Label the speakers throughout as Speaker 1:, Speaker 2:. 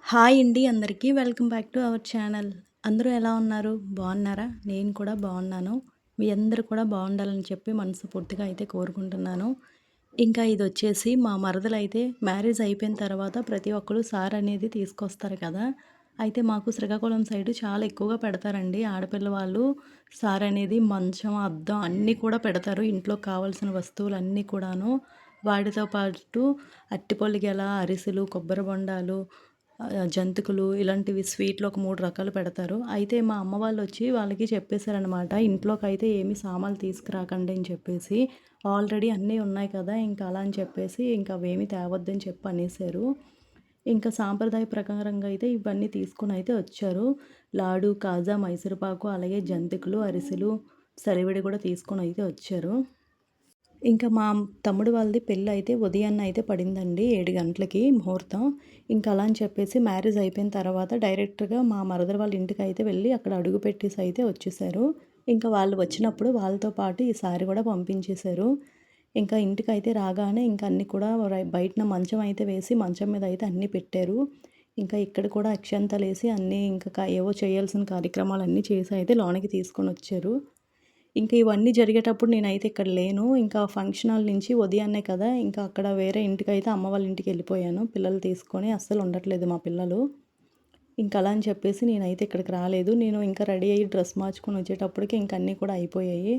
Speaker 1: Hi అండి అందరికీ welcome back to our channel. అందరూ ఎలా ఉన్నారు? బాగున్నారా? నేను కూడా బాగున్నాను. మీ అందరూ కూడా బాగుండాలని చెప్పి మనస్ఫూర్తిగా అయితే కోరుకుంటున్నాను. ఇంకా ఇదొచ్చేసి మా మరదలైతే మ్యారేజ్ అయిపోయిన తర్వాత ప్రతి ఒక్కరు సార్ అనేది తీసుకొస్తారు కదా! అయితే మాకు శ్రీకాకుళం సైడు చాలా ఎక్కువగా పెడతారండి. ఆడపిల్ల వాళ్ళు సార్ అనేది మంచం, అద్దం అన్నీ కూడా పెడతారు. ఇంట్లోకి కావాల్సిన వస్తువులన్నీ కూడాను. వాటితో పాటు అరటిపళ్ళు గెల, అరిసెలు, కొబ్బరి బొండాలు, జంతికలు ఇలాంటివి స్వీట్లు ఒక 3 రకాలు పెడతారు. అయితే మా అమ్మ వాళ్ళొచ్చి వాళ్ళకి చెప్పేసారనమాట. ఇంట్లోకైతే ఏమి సామాన్లు తీసుకురాకండి అని చెప్పేసి. ఆల్రెడీ అన్నీ ఉన్నాయి కదా! ఇంకా అలా అని చెప్పేసి ఇంకా అవేమి తేవద్దని చెప్పి అనేసారు. ఇంకా సాంప్రదాయ ప్రకారంగా అయితే ఇవన్నీ తీసుకొనైతే వచ్చారు. లాడు, కాజా, మైసూరుపాకు అలాగే జంతికలు, అరిసెలు, సలివిడి కూడా తీసుకొనైతే వచ్చారు. ఇంకా మా తమ్ముడు వాళ్ళది పెళ్ళైతే ఉదయాన్నే అయితే పడిందండి 7 గంటలకి ముహూర్తం. ఇంకా అలా అని చెప్పేసి మ్యారేజ్ అయిపోయిన తర్వాత డైరెక్ట్‌గా మా మరదలు వాళ్ళ ఇంటికైతే వెళ్ళి అక్కడ అడుగు పెట్టేసి అయితే వచ్చేసారు. ఇంకా వాళ్ళు వచ్చినప్పుడు వాళ్ళతో పాటు ఈ సారీ కూడా పంపించేశారు. ఇంకా ఇంటికైతే రాగానే ఇంకా అన్నీ కూడా బయటన మంచం అయితే వేసి మంచం మీద అయితే అన్నీ పెట్టారు. ఇంకా ఇక్కడ కూడా అక్షంతలేసి అన్నీ ఇంకా ఏవో చేయాల్సిన కార్యక్రమాలన్నీ చేసి అయితే లోనకి తీసుకొనొచ్చారు. ఇంకా ఇవన్నీ జరిగేటప్పుడు నేనైతే ఇక్కడ లేను. ఇంకా ఫంక్షన్ హాల్ నుంచి ఉదయాన్నే కదా! ఇంకా అక్కడ వేరే ఇంటికైతే అమ్మ వాళ్ళ ఇంటికెళ్ళిపోయాను. పిల్లలు తీసుకొని అస్సలు ఉండట్లేదు మా పిల్లలు. ఇంక అలా అని చెప్పేసి నేనైతే ఇక్కడికి రాలేదు. నేను ఇంకా రెడీ అయ్యి డ్రెస్ మార్చుకొని వచ్చేటప్పటికి ఇంక అన్నీ కూడా అయిపోయాయి.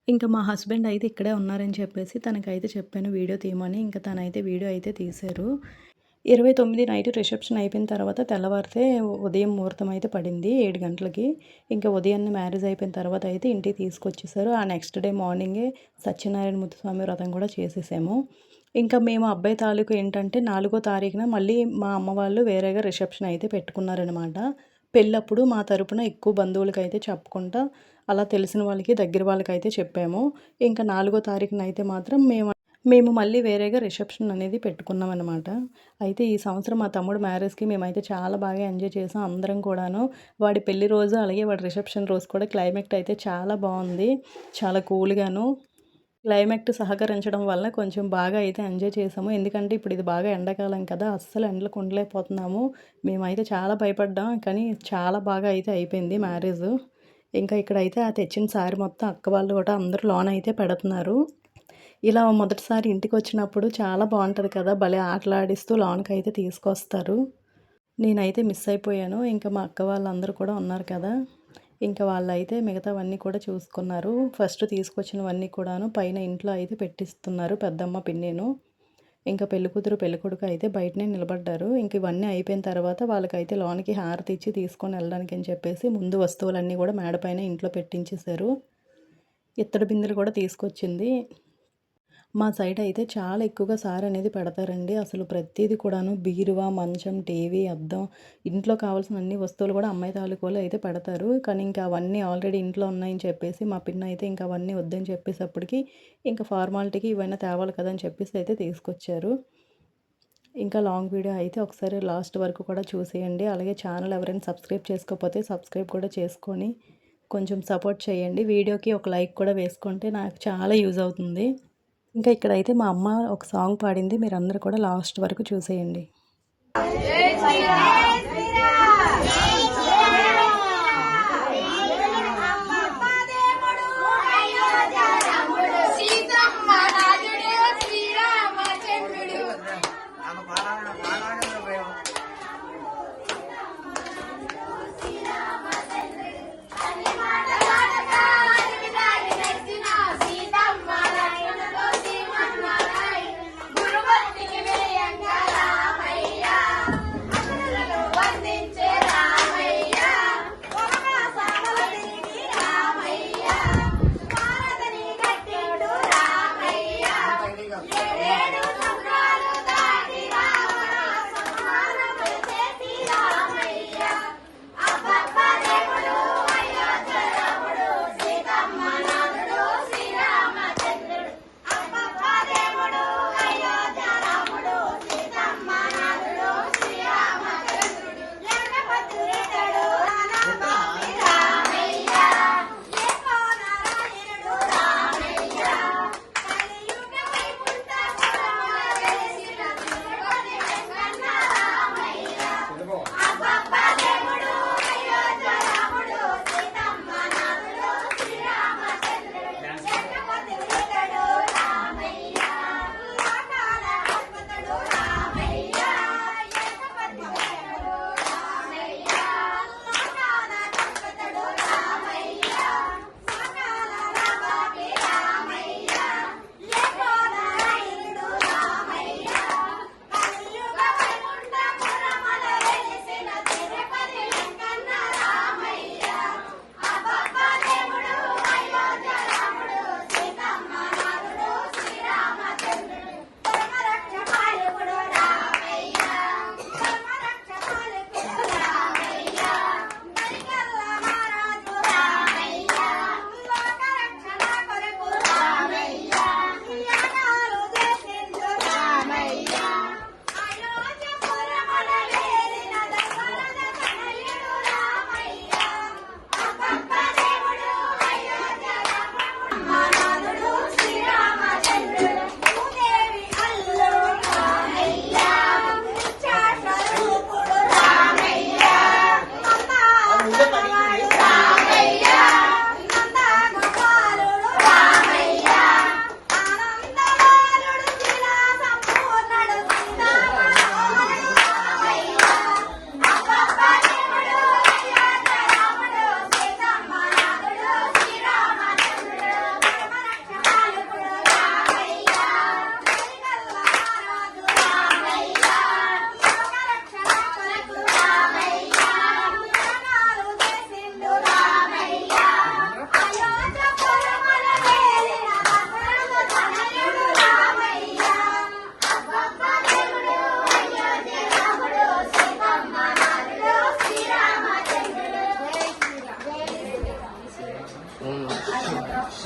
Speaker 1: ఇంకా మా హస్బెండ్ అయితే ఇక్కడే ఉన్నారని చెప్పేసి తనకైతే చెప్పాను వీడియో తీయమని. ఇంకా తనైతే వీడియో అయితే తీశారు. 29 నైట్ రిసెప్షన్ అయిపోయిన తర్వాత తెల్లవారితే ఉదయం ముహూర్తం అయితే పడింది 7 గంటలకి. ఇంకా ఉదయాన్నే మ్యారేజ్ అయిపోయిన తర్వాత అయితే ఇంటికి తీసుకొచ్చేసారు. ఆ నెక్స్ట్ డే మార్నింగే సత్యనారాయణ ముత్తుస్వామి వ్రతం కూడా చేసేసాము. ఇంకా మేము అబ్బాయి తాలూకు ఏంటంటే 4వ తారీఖున మళ్ళీ మా అమ్మ వాళ్ళు వేరేగా రిసెప్షన్ అయితే పెట్టుకున్నారనమాట. పెళ్ళప్పుడు మా తరపున ఎక్కువ బంధువులకైతే చెప్పకుండా అలా తెలిసిన వాళ్ళకి, దగ్గర వాళ్ళకైతే చెప్పాము. ఇంకా 4వ తారీఖునైతే మాత్రం మేము మళ్ళీ వేరేగా రిసెప్షన్ అనేది పెట్టుకున్నామనమాట. అయితే ఈ సంవత్సరం మా తమ్ముడు మ్యారేజ్‌కి మేమైతే చాలా బాగా ఎంజాయ్ చేసాం అందరం కూడాను. వాడి పెళ్లి రోజు అలాగే వాడి రిసెప్షన్ రోజు కూడా క్లైమేట్ అయితే చాలా బాగుంది. చాలా కూల్‌గాను. క్లైమేట్ సహకరించడం వల్ల కొంచెం బాగా అయితే ఎంజాయ్ చేసాము. ఎందుకంటే ఇప్పుడు ఇది బాగా ఎండాకాలం కదా! అస్సలు ఎండలకు ఉండలేకపోతున్నాము. మేమైతే చాలా భయపడ్డాం. కానీ చాలా బాగా అయితే అయిపోయింది మ్యారేజు. ఇంకా ఇక్కడైతే ఆ తెచ్చిన సారీ మొత్తం అక్క వాళ్ళు కూడా అందరూ లోన అయితే పెడుతున్నారు. ఇలా మొదటిసారి ఇంటికొచ్చినప్పుడు చాలా బావుంటది కదా! భలే ఆటలాడిస్తూ లోనకైతే తీసుకొస్తారు. నేనైతే మిస్ అయిపోయాను. ఇంకా మా అక్క వాళ్ళందరూ కూడా ఉన్నారు కదా! ఇంకా వాళ్ళైతే మిగతావన్నీ కూడా చూసుకున్నారు. ఫస్ట్ తీసుకొచ్చినవన్నీ కూడాను పైన ఇంట్లో అయితే పెట్టిస్తున్నారు పెద్దమ్మ, పిన్నిను. ఇంకా పెళ్ళికూతురు, పెళ్ళికొడుకు అయితే బయటనే నిలబడ్డారు. ఇంక ఇవన్నీ అయిపోయిన తర్వాత వాళ్ళకైతే లోనికి హారతి ఇచ్చి తీసుకొని వెళ్ళడానికి అని చెప్పేసి ముందు వస్తువులన్నీ కూడా మేడ పైన ఇంట్లో పెట్టించేశారు. ఇత్తడి బిందెలు కూడా తీసుకొచ్చింది. మా సైడ్ అయితే చాలా ఎక్కువగా సారనేది పెడతారండి. అసలు ప్రతీది కూడాను బీరువా, మంచం, టీవీ, అద్దం ఇంట్లో కావాల్సిన అన్ని వస్తువులు కూడా అమ్మాయి తాలూకోలో అయితే పెడతారు. కానీ ఇంకా అవన్నీ ఆల్రెడీ ఇంట్లో ఉన్నాయని చెప్పేసి మా పిన్న అయితే ఇంకా అవన్నీ వద్దని చెప్పేసప్పటికి ఇంకా ఫార్మాలిటీకి ఇవన్నీ తేవాలి కదా అని చెప్పేసి అయితే తీసుకొచ్చారు. ఇంకా లాంగ్ వీడియో అయితే ఒకసారి లాస్ట్ వరకు కూడా చూసేయండి. అలాగే ఛానల్ ఎవరైనా సబ్స్క్రైబ్ చేసుకోకపోతే సబ్స్క్రైబ్ కూడా చేసుకొని కొంచెం సపోర్ట్ చేయండి. వీడియోకి ఒక లైక్ కూడా వేసుకుంటే నాకు చాలా యూజ్ అవుతుంది. ఇంకా ఇక్కడైతే మా అమ్మ ఒక సాంగ్ పాడింది. మీరందరూ కూడా లాస్ట్ వరకు చూసేయండి.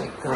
Speaker 2: ఇక్కడ